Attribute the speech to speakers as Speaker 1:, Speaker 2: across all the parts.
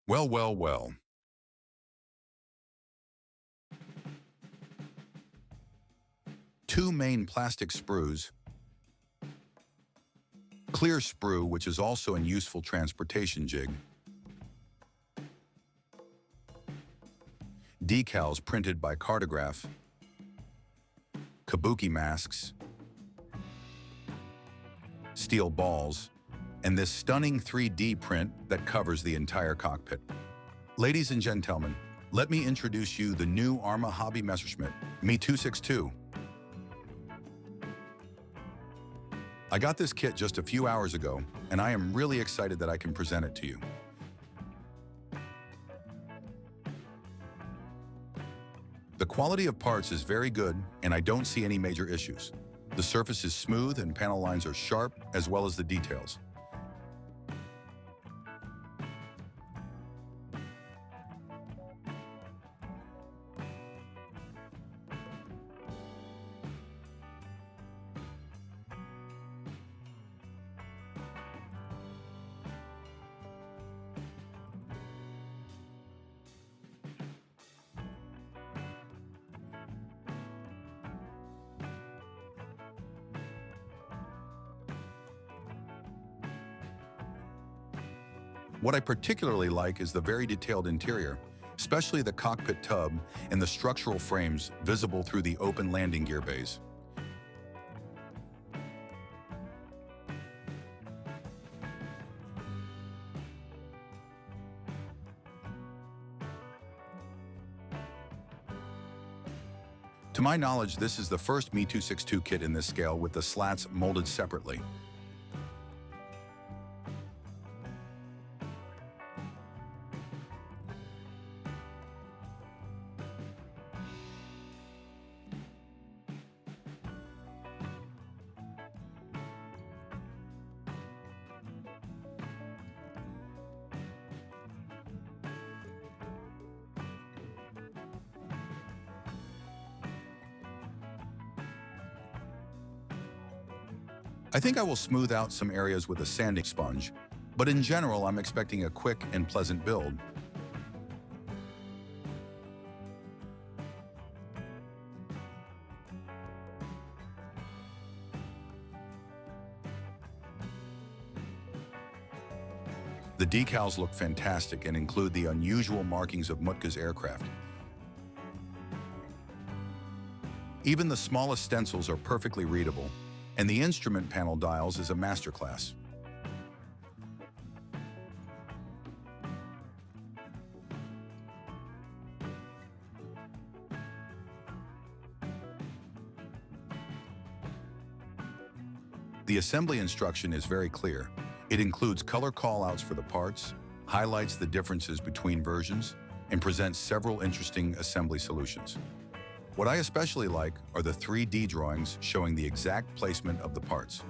Speaker 1: Well, well, well. Two main plastic sprues, clear sprue, which is also a useful transportation jig, decals printed by Cartograph, kabuki masks, steel balls, and this stunning 3D print that covers the entire cockpit. Ladies and gentlemen, let me introduce you the new Arma Hobby Messerschmitt Me 262. I got this kit just a few hours ago, and I am really excited that I can present it to you. The quality of parts is very good, and I don't see any major issues. The surface is smooth and panel lines are sharp, as well as the details. What I particularly like is the very detailed interior, especially the cockpit tub and the structural frames visible through the open landing gear bays. To my knowledge, this is the first Me 262 kit in this scale with the slats molded separately. I think I will smooth out some areas with a sanding sponge, but in general, I'm expecting a quick and pleasant build. The decals look fantastic and include the unusual markings of Mutka's aircraft. Even the smallest stencils are perfectly readable, and the instrument panel dials is a masterclass. The assembly instruction is very clear. It includes color callouts for the parts, highlights the differences between versions, and presents several interesting assembly solutions. What I especially like are the 3D drawings showing the exact placement of the parts.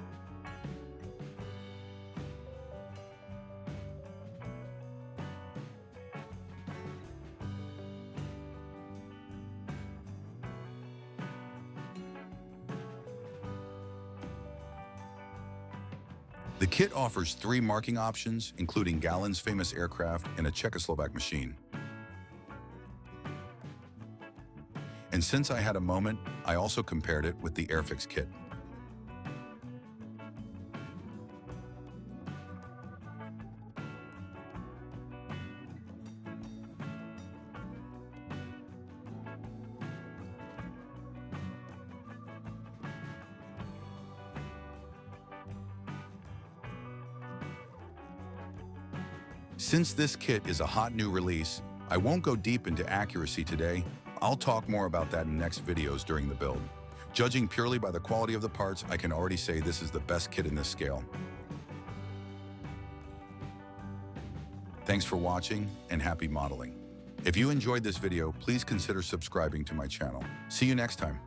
Speaker 1: The kit offers 3 marking options, including Galen's famous aircraft and a Czechoslovak machine. And since I had a moment, I also compared it with the Airfix kit. Since this kit is a hot new release, I won't go deep into accuracy today. I'll talk more about that in next videos during the build. Judging purely by the quality of the parts, I can already say this is the best kit in this scale. Thanks for watching and happy modeling. If you enjoyed this video, please consider subscribing to my channel. See you next time.